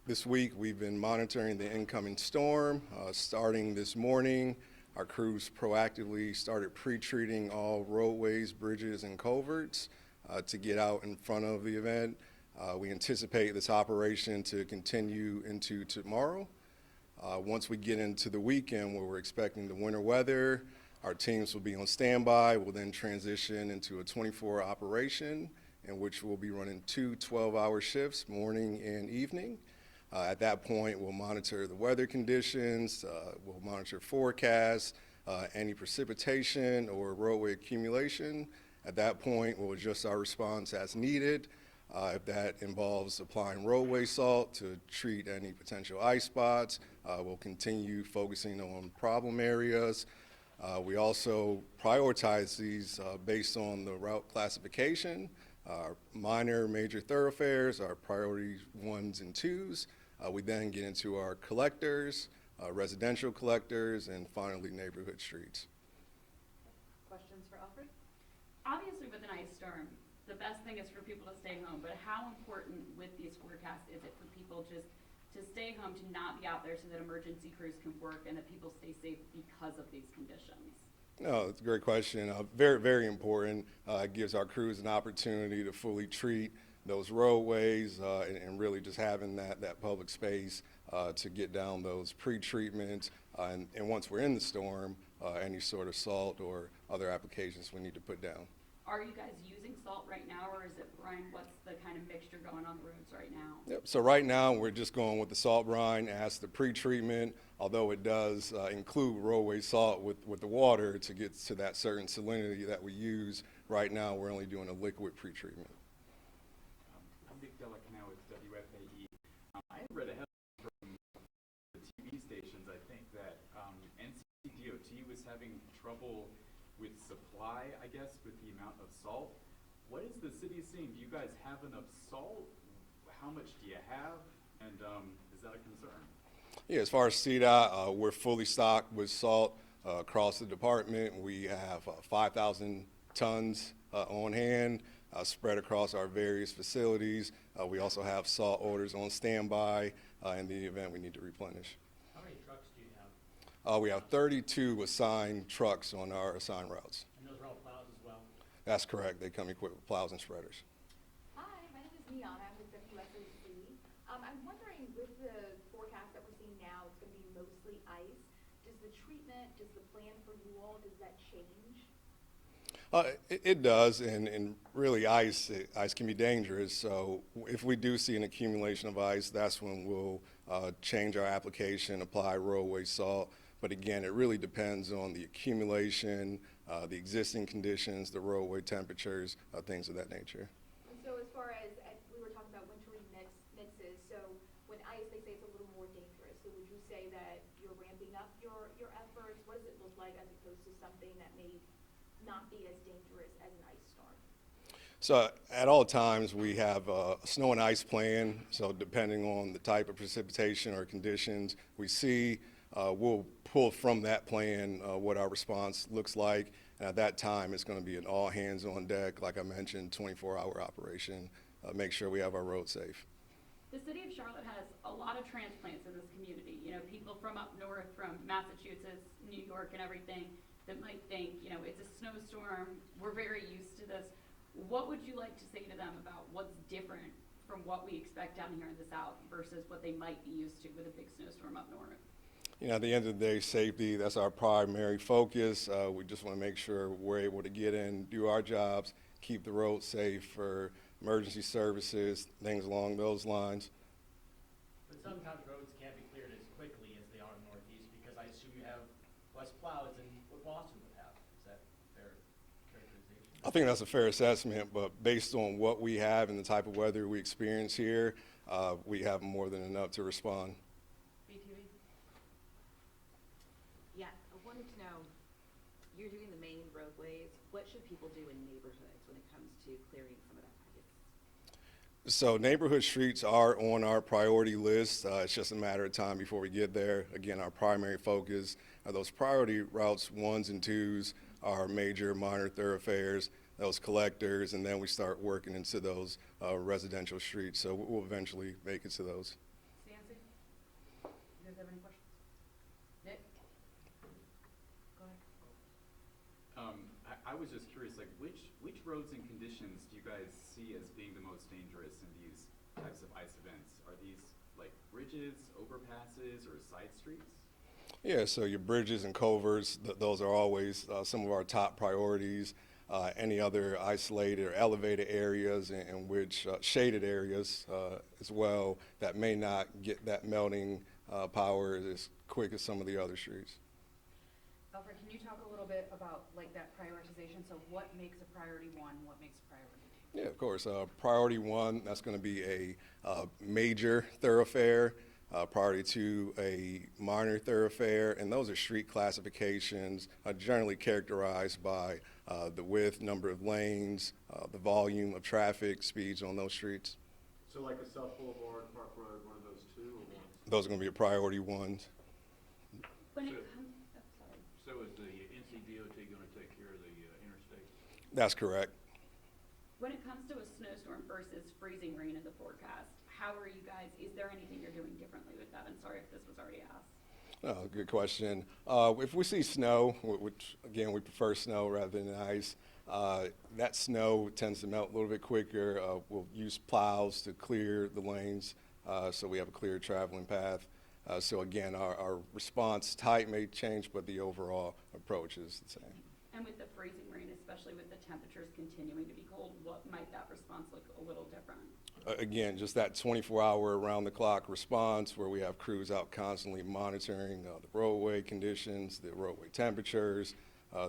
This week, we've been monitoring the incoming storm. Starting this morning, our crews proactively started pre-treating all roadways, bridges, and culverts to get out in front of the event. We anticipate this operation to continue into tomorrow. Once we get into the weekend where we're expecting the winter weather, our teams will be on standby. We'll then transition into a 24-hour operation in which we'll be running two 12-hour shifts, morning and evening. At that point, we'll monitor the weather conditions, we'll monitor forecasts, any precipitation or roadway accumulation. At that point, we'll adjust our response as needed. If that involves applying roadway salt to treat any potential ice spots, we'll continue focusing on problem areas. We also prioritize these based on the route classification. Our minor, major thoroughfares, our priority ones and twos. We then get into our collectors, residential collectors, and finally neighborhood streets. Questions for Alfred? Obviously, with an ice storm, the best thing is for people to stay home, but how important with these forecasts is it for people just to stay home, to not be out there so that emergency crews can work and that people stay safe because of these conditions? No, it's a great question. Very, very important. It gives our crews an opportunity to fully treat those roadways and really just having that public space to get down those pre-treatments. And once we're in the storm, any sort of salt or other applications we need to put down. Are you guys using salt right now, or is it brine? What's the kind of mixture going on the roads right now? Yep. So right now we're just going with the salt brine as the pre-treatment, although it does include roadway salt with the water to get to that certain salinity that we use. Right now we're only doing a liquid pre-treatment. I'm Nick Delacanal with WFAE. I read ahead from the TV stations, I think that NCDOT was having trouble with supply, I guess, with the amount of salt. What is the city seeing? Do you guys have enough salt? How much do you have? And is that a concern? Yeah, as far as CDOT, we're fully stocked with salt across the department. We have 5,000 tons on hand spread across our various facilities. We also have salt orders on standby in the event we need to replenish. How many trucks do you have? We have 32 assigned trucks on our assigned routes. And those are all plows as well? That's correct. They come equipped with plows and spreaders. Hi, my name is Neon. I'm with WSOC. I'm wondering, with the forecast that we're seeing now, it's going to be mostly ice. Does the treatment, does the plan for you all, does that change? It does, and really ice can be dangerous. So if we do see an accumulation of ice, that's when we'll change our application, apply roadway salt. But again, it really depends on the accumulation, the existing conditions, the roadway temperatures, things of that nature. And so as far as, we were talking about wintry mixes, so when ice, they say it's a little more dangerous. So would you say that you're ramping up your efforts? What does it look like as opposed to something that may not be as dangerous as an ice storm? So at all times, we have a snow and ice plan. So depending on the type of precipitation or conditions we see, we'll pull from that plan what our response looks like. And at that time, it's going to be an all hands on deck, like I mentioned, 24-hour operation, make sure we have our road safe. The city of Charlotte has a lot of transplants in this community. You know, people from up north, from Massachusetts, New York, and everything, that might think, you know, it's a snowstorm, we're very used to this. What would you like to say to them about what's different from what we expect down here in the South versus what they might be used to with a big snowstorm up north? You know, at the end of the day, safety, that's our primary focus. We just want to make sure we're able to get in, do our jobs, keep the road safe for emergency services, things along those lines. But sometimes roads can't be cleared as quickly as they are in the Northeast because I assume you have less plows than what Boston would have. Is that fair characterization? I think that's a fair assessment, but based on what we have and the type of weather we experience here, we have more than enough to respond. BTV? Yeah, I wanted to know, you're doing the main roadways. What should people do in neighborhoods when it comes to clearing some of that ice? So neighborhood streets are on our priority list. It's just a matter of time before we get there. Again, our primary focus are those priority routes, ones and twos, our major minor thoroughfares, those collectors, and then we start working into those residential streets. So we'll eventually make it to those. Sam you guys have any questions? Nick? Go ahead. I was just curious, like, which roads and conditions do you guys see as being the most dangerous in these types of ice events? Are these like bridges, overpasses, or side streets? Yeah, so your bridges and culverts, those are always some of our top priorities. Any other isolated or elevated areas in which shaded areas as well that may not get that melting power as quick as some of the other streets. Alfred, can you talk a little bit about like that prioritization? So what makes a priority one, what makes a priority two? Yeah, of course. Priority one, that's going to be a major thoroughfare. Priority two, a minor thoroughfare, and those are street classifications generally characterized by the width, number of lanes, the volume of traffic, speeds on those streets. So like a South Boulevard, Park Road, one of those two or one? Those are going to be a priority ones. When it So- comes, oh, sorry. So is the NCDOT gonna take care of the interstate? That's correct. When it comes to a snowstorm versus freezing rain in the forecast, how are you guys, is there anything you're doing differently with that? I'm sorry if this was already asked. Oh, good question. If we see snow, which again, we prefer snow rather than ice, that snow tends to melt a little bit quicker. We'll use plows to clear the lanes so we have a clear traveling path. So again, our response type may change, but the overall approach is the same. And with the freezing rain, especially with the temperatures continuing to be cold, what might that response look a little different? Again, just that 24-hour around-the-clock response where we have crews out constantly monitoring the roadway conditions, the roadway temperatures,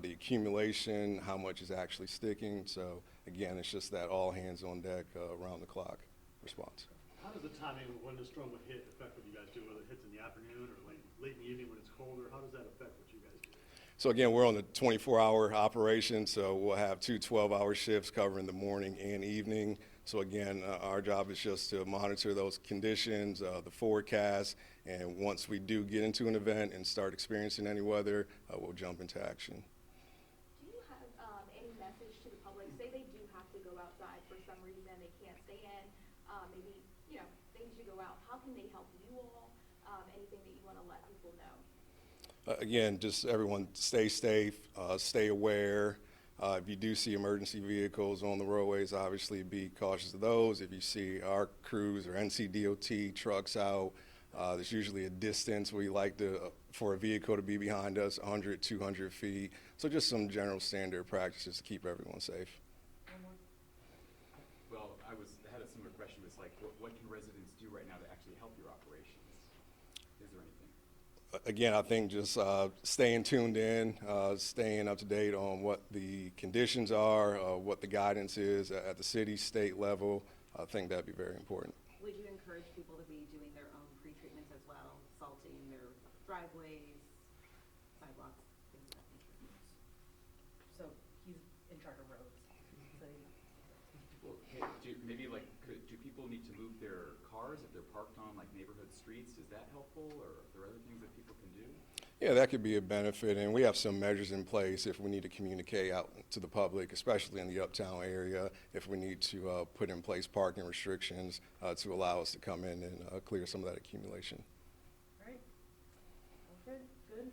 the accumulation, how much is actually sticking. So again, it's just that all hands on deck around-the-clock response. How does the timing of when the storm would hit affect what you guys do, whether it hits in the afternoon or late in the evening when it's colder? How does that affect what you guys do? So again, we're on the 24-hour operation, so we'll have two 12-hour shifts covering the morning and evening. So again, our job is just to monitor those conditions, the forecast, and once we do get into an event and start experiencing any weather, we'll jump into action. Do you have any message to the public? Say they do have to go outside for some reason, they can't stay in, maybe, you know, they need to go out. How can they help you all? Anything that you want to let people know? Again, just everyone stay safe, stay aware. If you do see emergency vehicles on the roadways, obviously be cautious of those. If you see our crews or NCDOT trucks out, there's usually a distance we like for a vehicle to be behind us, 100, 200 feet. So just some general standard practices to keep everyone safe. Well, I had a similar question. It's like, what can residents do right now to actually help your operations? Is there anything? Again, I think just staying tuned in, staying up to date on what the conditions are, what the guidance is at the city, state level. I think that'd be very important. Would you encourage people to be doing their own pre-treatments as well, salting their driveways, sidewalks, things of that nature? So he's in charge of roads. So Well, hey, do people need to move their cars if they're parked on like neighborhood streets? Is that helpful, or are there other things that people can do? Yeah, that could be a benefit, and we have some measures in place if we need to communicate out to the public, especially in the uptown area, if we need to put in place parking restrictions to allow us to come in and clear some of that accumulation. All right. Alfred, good.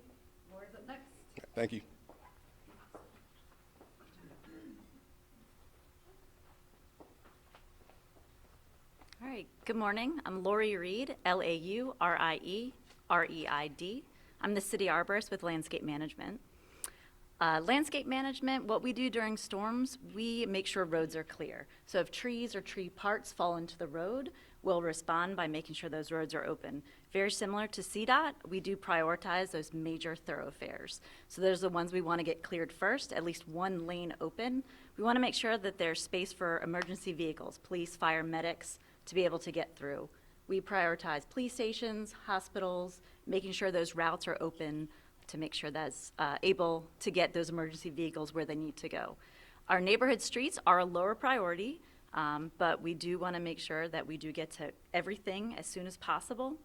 Laura's up next. Thank you. All right, good morning. I'm Lori Reed, L-A-U-R-I-E-R-E-I-D. I'm the city arborist with Landscape Management. Landscape Management, what we do during storms, we make sure roads are clear. So if trees or tree parts fall into the road, we'll respond by making sure those roads are open. Very similar to CDOT, we do prioritize those major thoroughfares. So those are the ones we want to get cleared first, at least one lane open. We want to make sure that there's space for emergency vehicles, police, fire, medics, to be able to get through. We prioritize police stations, hospitals, making sure those routes are open to make sure that's able to get those emergency vehicles where they need to go. Our neighborhood streets are a lower priority, but we do want to make sure that we do get to everything as soon as possible.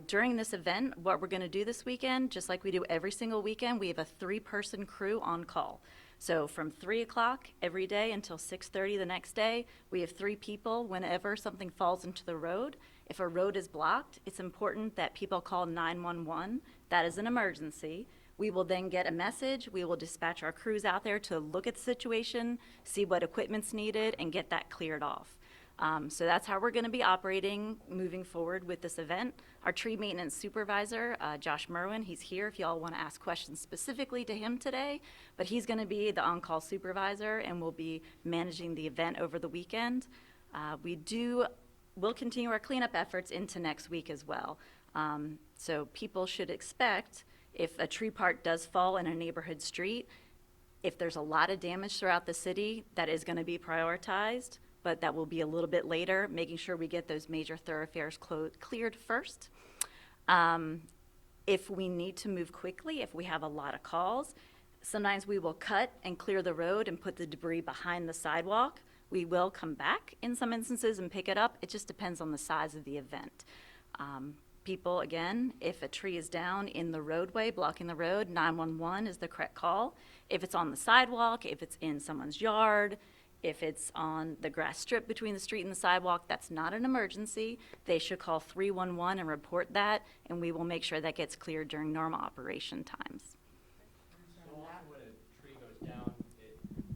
During this event, what we're going to do this weekend, just like we do every single weekend, we have a 3-person crew on call. So from 3 o'clock every day until 6:30 the next day, we have 3 people whenever something falls into the road. If a road is blocked, it's important that people call 911. That is an emergency. We will then get a message. We will dispatch our crews out there to look at the situation, see what equipment's needed, and get that cleared off. So that's how we're going to be operating moving forward with this event. Our tree maintenance supervisor, Josh Merwin, he's here if y'all want to ask questions specifically to him today, but he's going to be the on-call supervisor and will be managing the event over the weekend. We'll continue our cleanup efforts into next week as well. So people should expect if a tree part does fall in a neighborhood street, if there's a lot of damage throughout the city, that is going to be prioritized, but that will be a little bit later, making sure we get those major thoroughfares cleared first. If we need to move quickly, if we have a lot of calls, sometimes we will cut and clear the road and put the debris behind the sidewalk. We will come back in some instances and pick it up. It just depends on the size of the event. People, again, if a tree is down in the roadway, blocking the road, 911 is the correct call. If it's on the sidewalk, if it's in someone's yard, if it's on the grass strip between the street and the sidewalk, that's not an emergency. They should call 311 and report that, and we will make sure that gets cleared during normal operation times. So also when a tree goes down,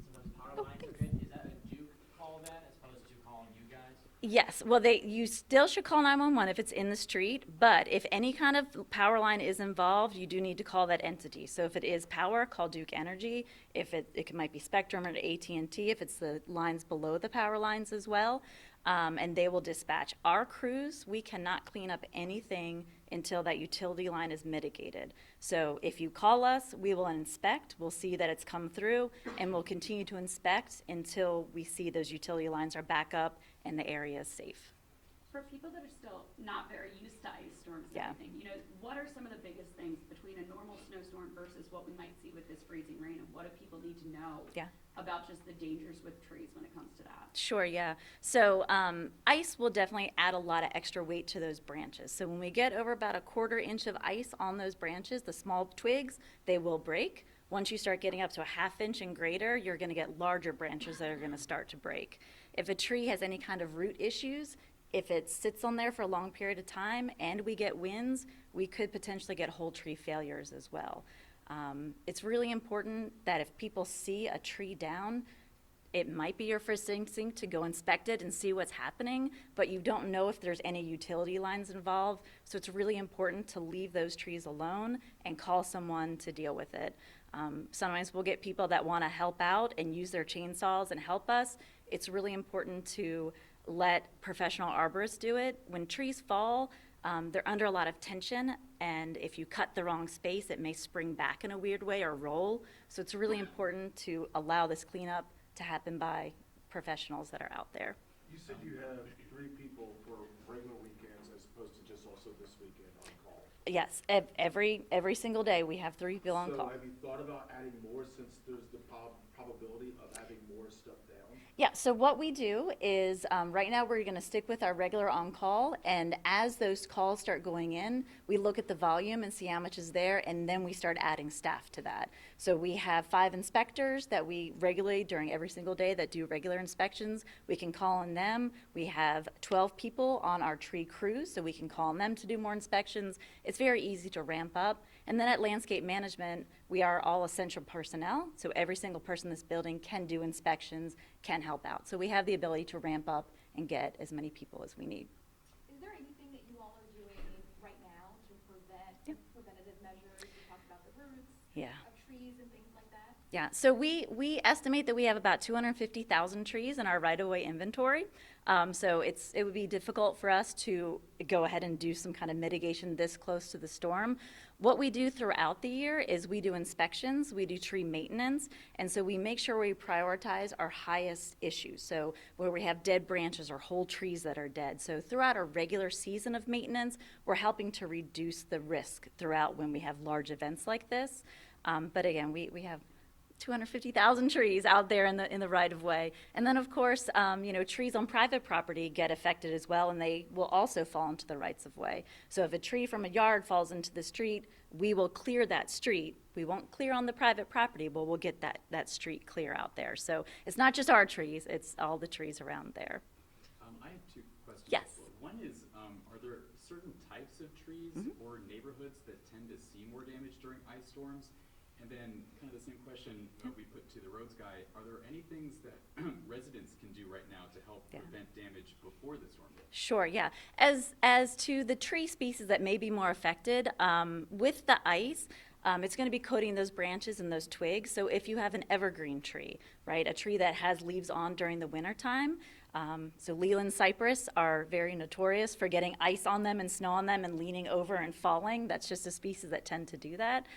someone's power lines are hit, is that a Duke call that as opposed to calling you guys? Yes, well, you still should call 911 if it's in the street, but if any kind of power line is involved, you do need to call that entity. So if it is power, call Duke Energy. If it might be Spectrum or AT&T, if it's the lines below the power lines as well, and they will dispatch. Our crews, we cannot clean up anything until that utility line is mitigated. So if you call us, we will inspect, we'll see that it's come through, and we'll continue to inspect until we see those utility lines are back up and the area is safe. For people that are still not very used to ice storms and Yeah. everything, what are some of the biggest things between a normal snowstorm versus what we might see with this freezing rain, and what do people need to know Yeah. about just the dangers with trees when it comes to that? Sure, yeah. So ice will definitely add a lot of extra weight to those branches. So when we get over about a 1/4 inch of ice on those branches, the small twigs, they will break. Once you start getting up to a 1/2 inch and greater, you're going to get larger branches that are going to start to break. If a tree has any kind of root issues, if it sits on there for a long period of time and we get winds, we could potentially get whole tree failures as well. It's really important that if people see a tree down, it might be your first instinct to go inspect it and see what's happening, but you don't know if there's any utility lines involved. So it's really important to leave those trees alone and call someone to deal with it. Sometimes we'll get people that want to help out and use their chainsaws and help us. It's really important to let professional arborists do it. When trees fall, they're under a lot of tension, and if you cut the wrong space, it may spring back in a weird way or roll. So it's really important to allow this cleanup to happen by professionals that are out there. You said you have 3 people for regular weekends as opposed to just also this weekend on call. Yes, every single day we have 3 people on call. So have you thought about adding more since there's the probability of having more stuff down? Yeah, so what we do is right now we're going to stick with our regular on-call, and as those calls start going in, we look at the volume and see how much is there, and then we start adding staff to that. So we have 5 inspectors that we regularly during every single day that do regular inspections. We can call on them. We have 12 people on our tree crews, so we can call on them to do more inspections. It's very easy to ramp up. And then at Landscape Management, we are all essential personnel, so every single person in this building can do inspections, can help out. So we have the ability to ramp up and get as many people as we need. Is there anything that you all are doing right now to prevent preventative measures? You talked about the roots Yeah. of trees and things like that. Yeah, so we estimate that we have about 250,000 trees in our right-of-way inventory. So it would be difficult for us to go ahead and do some kind of mitigation this close to the storm. What we do throughout the year is we do inspections, we do tree maintenance, and so we make sure we prioritize our highest issues. So where we have dead branches or whole trees that are dead. So throughout our regular season of maintenance, we're helping to reduce the risk throughout when we have large events like this. But again, we have 250,000 trees out there in the right of way. And then of course, trees on private property get affected as well, and they will also fall into the rights of way. So if a tree from a yard falls into the street, we will clear that street. We won't clear on the private property, but we'll get that street clear out there. So it's not just our trees, it's all the trees around there. I have 2 questions. Yes. One is, are types of trees or neighborhoods that tend to see more damage during ice storms? And then kind of the same question we put to the roads guy, are there any things that residents can do right now to help prevent damage before the storm hits? Sure, yeah. As to the tree species that may be more affected, with the ice, it's going to be coating those branches and those twigs. So if you have an evergreen tree, right, a tree that has leaves on during the wintertime, so Leland cypress are very notorious for getting ice on them and snow on them and leaning over and falling. That's just a species that tend to do that.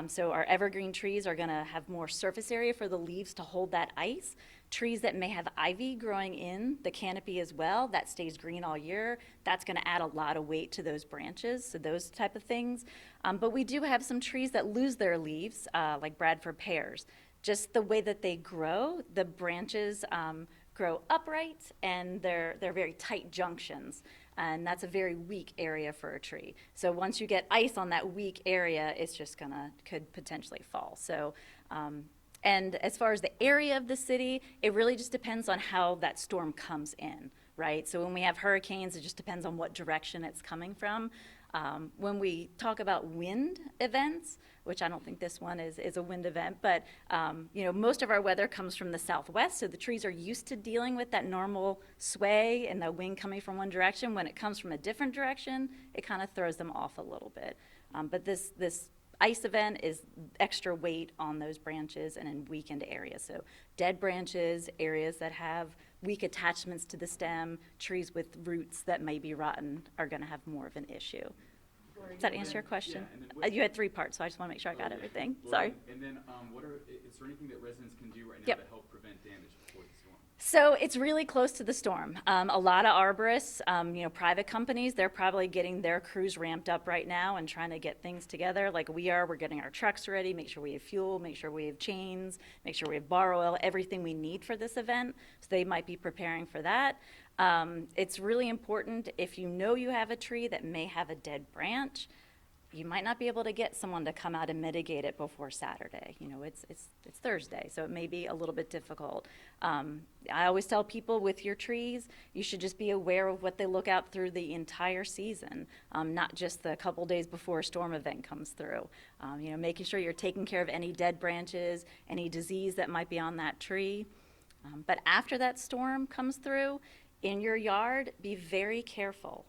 So our evergreen trees are going to have more surface area for the leaves to hold that ice. Trees that may have ivy growing in the canopy as well, that stays green all year, that's going to add a lot of weight to those branches, so those type of things. But we do have some trees that lose their leaves, like Bradford pears. Just the way that they grow, the branches grow upright, and they're very tight junctions. And that's a very weak area for a tree. So once you get ice on that weak area, it's just could potentially fall. So, and as far as the area of the city, it really just depends on how that storm comes in, right? So when we have hurricanes, it just depends on what direction it's coming from. When we talk about wind events, which I don't think this one is a wind event, but most of our weather comes from the southwest, so the trees are used to dealing with that normal sway and the wind coming from one direction. When it comes from a different direction, it kind of throws them off a little bit. But this ice event is extra weight on those branches and in weakened areas. So dead branches, areas that have weak attachments to the stem, trees with roots that may be rotten are going to have more of an issue. Does that answer your question? Yeah, and then what- You had 3 parts, so I just want to make sure I got everything. Well, Sorry. And then, is there anything that residents can do right now Yep. to help prevent damage before the storm? So it's really close to the storm. A lot of arborists, private companies, they're probably getting their crews ramped up right now and trying to get things together like we are. We're getting our trucks ready, make sure we have fuel, make sure we have chains, make sure we have bar oil, everything we need for this event. So they might be preparing for that. It's really important if you know you have a tree that may have a dead branch, you might not be able to get someone to come out and mitigate it before Saturday. It's Thursday, so it may be a little bit difficult. I always tell people with your trees, you should just be aware of what they look out through the entire season, not just the couple days before a storm event comes through. Making sure you're taking care of any dead branches, any disease that might be on that tree. But after that storm comes through, in your yard, be very careful.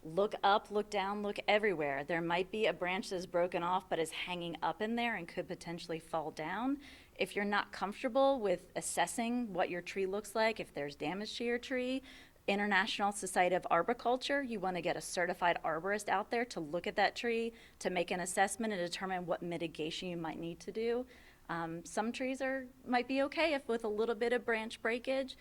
Look up, look down, look everywhere. There might be a branch that is broken off but is hanging up in there and could potentially fall down. If you're not comfortable with assessing what your tree looks like, if there's damage to your tree, International Society of Arboriculture, you want to get a certified arborist out there to look at that tree, to make an assessment and determine what mitigation you might need to do. Some trees might be okay if with a little bit of branch breakage.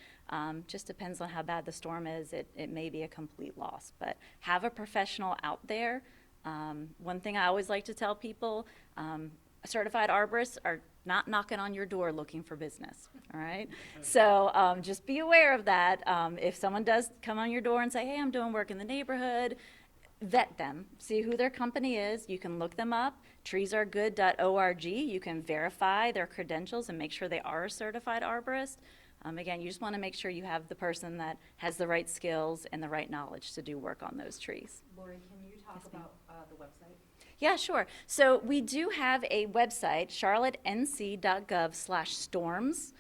Just depends on how bad the storm is. It may be a complete loss, but have a professional out there. One thing I always like to tell people, certified arborists are not knocking on your door looking for business, all right? So just be aware of that. If someone does come on your door and say, hey, I'm doing work in the neighborhood, vet them, see who their company is. You can look them up. treesaregood.org. You can verify their credentials and make sure they are a certified arborist. Again, you just want to make sure you have the person that has the right skills and the right knowledge to do work on those trees. Lori, can you talk about the website? Yeah, sure. So we do have a website, charlottenc.gov/storms.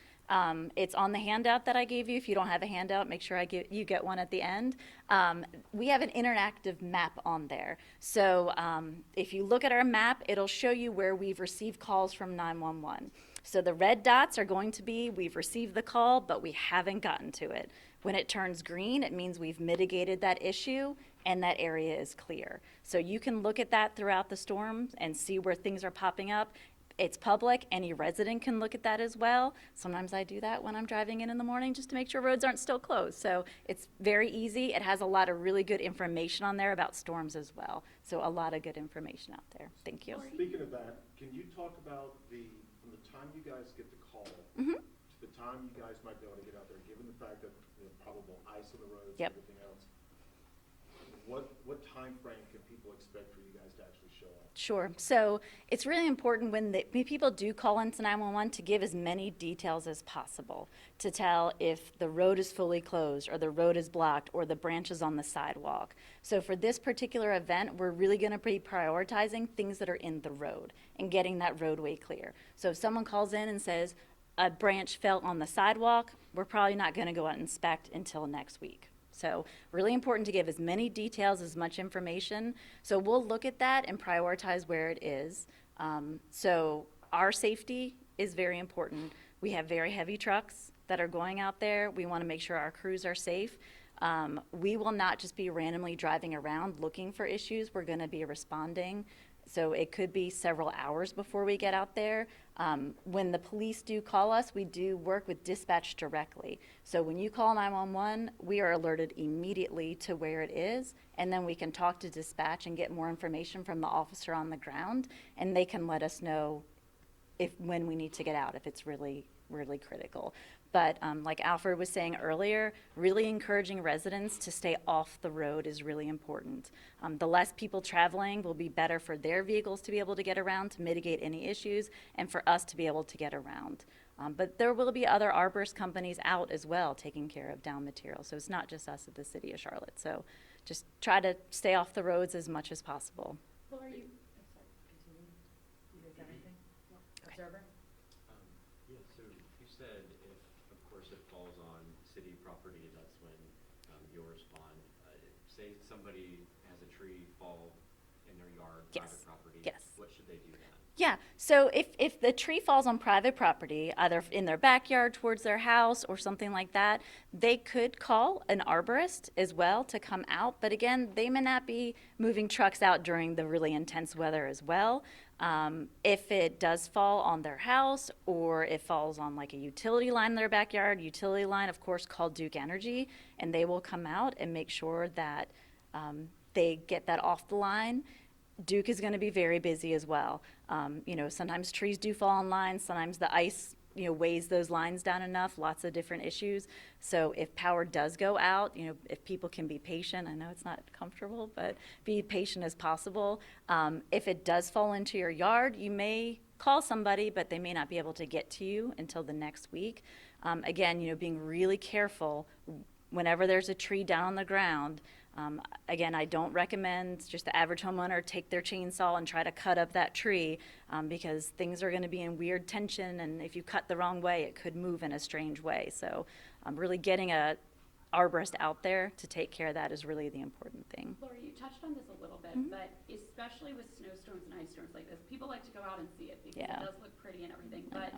It's on the handout that I gave you. If you don't have a handout, make sure you get one at the end. We have an interactive map on there. So if you look at our map, it'll show you where we've received calls from 911. So the red dots are going to be we've received the call, but we haven't gotten to it. When it turns green, it means we've mitigated that issue and that area is clear. So you can look at that throughout the storm and see where things are popping up. It's public. Any resident can look at that as well. Sometimes I do that when I'm driving in the morning just to make sure roads aren't still closed. So it's very easy. It has a lot of really good information on there about storms as well. So a lot of good information out there. Thank you. Speaking of that, can you talk about from the time you guys get the call Mm-hmm. to the time you guys might be able to get out there, given the fact that the probable ice on the roads Yep. and everything else, what time frame can people expect for you guys to actually show show up? Sure. So it's really important when people do call into 911 to give as many details as possible, to tell if the road is fully closed or the road is blocked or the branch is on the sidewalk. So for this particular event, we're really going to be prioritizing things that are in the road and getting that roadway clear. So if someone calls in and says a branch fell on the sidewalk, we're probably not going to go out and inspect until next week. So really important to give as many details, as much information. So we'll look at that and prioritize where it is. So our safety is very important. We have very heavy trucks that are going out there. We want to make sure our crews are safe. We will not just be randomly driving around looking for issues. We're going to be responding. So it could be several hours before we get out there. When the police do call us, we do work with dispatch directly. So when you call 911, we are alerted immediately to where it is, and then we can talk to dispatch and get more information from the officer on the ground, and they can let us know when we need to get out, if it's really, really critical. But like Alfred was saying earlier, really encouraging residents to stay off the road is really important. The less people traveling will be better for their vehicles to be able to get around to mitigate any issues and for us to be able to get around. But there will be other arborist companies out as well taking care of down material. So it's not just us at the City of Charlotte. So just try to stay off the roads as much as possible. Laura, you, I'm sorry, continue. You guys have anything? Observer? Yeah, so you said if, of course, it falls on city property, that's when you'll respond. Say somebody has a tree fall in their yard, Yes. private property. Yes. What should they do then? Yeah, so if the tree falls on private property, either in their backyard towards their house or something like that, they could call an arborist as well to come out. But again, they may not be moving trucks out during the really intense weather as well. If it does fall on their house or it falls on like a utility line in their backyard, utility line, of course, call Duke Energy, and they will come out and make sure that they get that off the line. Duke is going to be very busy as well. Sometimes trees do fall on lines, sometimes the ice, weighs those lines down enough, lots of different issues. So if power does go out, if people can be patient, I know it's not comfortable, but be patient as possible. If it does fall into your yard, you may call somebody, but they may not be able to get to you until the next week. Again, being really careful whenever there's a tree down on the ground. Again, I don't recommend just the average homeowner take their chainsaw and try to cut up that tree because things are going to be in weird tension, and if you cut the wrong way, it could move in a strange way. So really getting a arborist out there to take care of that is really the important thing. Laura, you touched on this a little bit, but especially with snowstorms and ice storms like this, people like to go out and see it because Yeah. it does look pretty and everything. I But,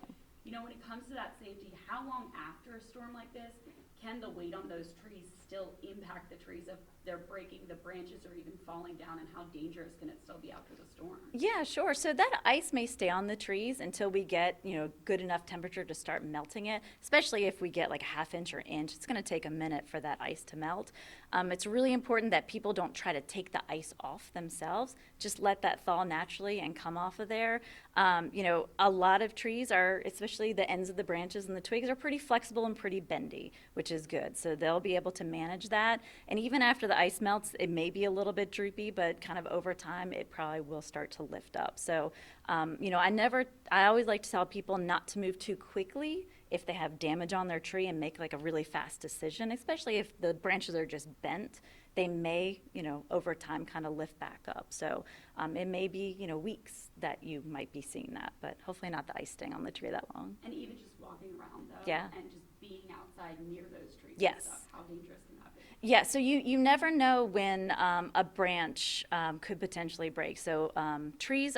know. when it comes to that safety, how long after a storm like this can the weight on those trees still impact the trees if they're breaking the branches or even falling down, and how dangerous can it still be after the storm? Yeah, sure. So that ice may stay on the trees until we get, good enough temperature to start melting it, especially if we get like a ½ inch or inch. It's going to take a minute for that ice to melt. It's really important that people don't try to take the ice off themselves. Just let that thaw naturally and come off of there. A lot of trees are, especially the ends of the branches and the twigs, are pretty flexible and pretty bendy, which is good. So they'll be able to manage that. And even after the ice melts, it may be a little bit droopy, but kind of over time, it probably will start to lift up. So, I always like to tell people not to move too quickly if they have damage on their tree and make like a really fast decision, especially if the branches are just bent. They may, over time kind of lift back up. So it may be, weeks that you might be seeing that, but hopefully not the ice staying on the tree that long. And even just walking around though, Yeah. and just being outside near those trees Yes. and stuff, how dangerous can that be? Yeah, so you never know when a branch could potentially break. So trees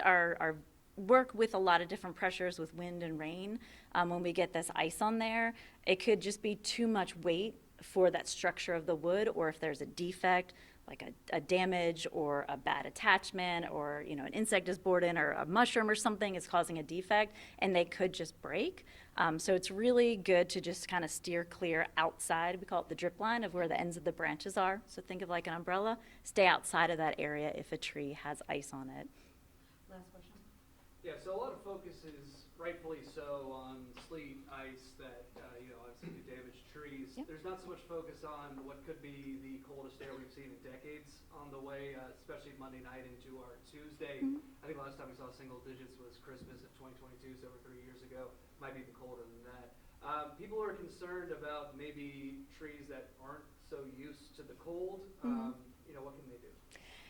work with a lot of different pressures with wind and rain. When we get this ice on there, it could just be too much weight for that structure of the wood, or if there's a defect, like a damage or a bad attachment, or an insect is bored in, or a mushroom or something is causing a defect, and they could just break. So it's really good to just kind of steer clear outside. We call it the drip line of where the ends of the branches are. So think of like an umbrella. Stay outside of that area if a tree has ice on it. Last question. Yeah, so a lot of focus is rightfully so on sleet, ice that, obviously damage trees, Yep. there's not so much focus on what could be the coldest air we've seen in decades on the way, especially Monday night into our Tuesday. I think the last time we saw single digits was Christmas of 2022, so over 3 years ago. Might be even colder than that. People are concerned about maybe trees that aren't so used to the cold. What can they do?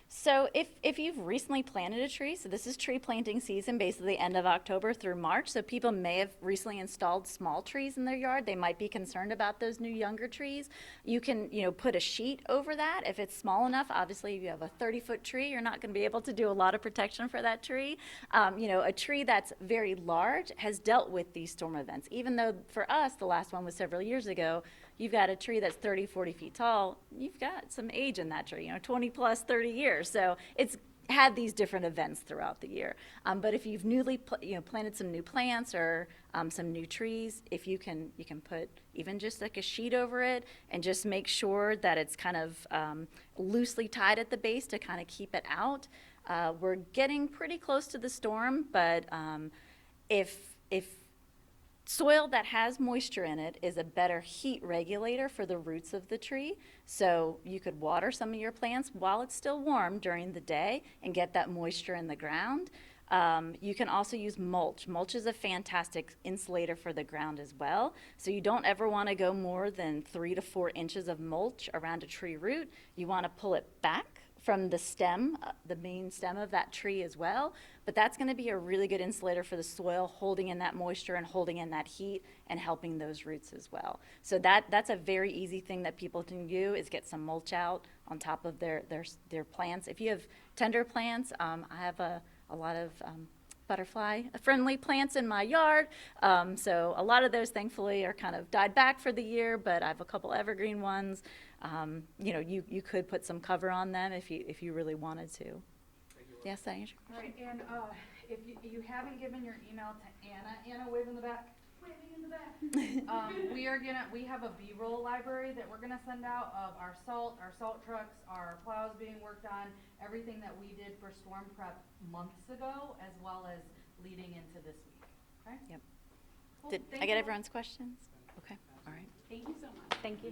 So if you've recently planted a tree, so this is tree planting season, basically end of October through March, so people may have recently installed small trees in their yard. They might be concerned about those new younger trees. You can, put a sheet over that if it's small enough. Obviously, if you have a 30-foot tree, you're not going to be able to do a lot of protection for that tree. A tree that's very large has dealt with these storm events. Even though for us, the last one was several years ago, you've got a tree that's 30, 40 feet tall, you've got some age in that tree, 20 plus 30 years. So it's had these different events throughout the year. But if you've newly planted some new plants or some new trees, if you can put even just like a sheet over it and just make sure that it's kind of loosely tied at the base to kind of keep it out. We're getting pretty close to the storm, but if soil that has moisture in it is a better heat regulator for the roots of the tree. So you could water some of your plants while it's still warm during the day and get that moisture in the ground. You can also use mulch. Mulch is a fantastic insulator for the ground as well. So you don't ever want to go more than 3 to 4 inches of mulch around a tree root. You want to pull it back from the stem, the main stem of that tree as well. But that's going to be a really good insulator for the soil, holding in that moisture and holding in that heat and helping those roots as well. So that's a very easy thing that people can do, is get some mulch out on top of their plants. If you have tender plants, I have a lot of butterfly-friendly plants in my yard. So a lot of those, thankfully, are kind of died back for the year, but I have a couple evergreen ones. You could put some cover on them if you really wanted to. Yes, Sandra? All right, and if you haven't given your email to Anna, wave in the back. Waving in the back. We have a B-roll library that we're gonna send out of our salt trucks, our plows being worked on, everything that we did for storm prep months ago, as well as leading into this week. Okay? Yep. Cool. Did Thank I get you. everyone's questions? Okay, all right. Thank you so much. Thank you.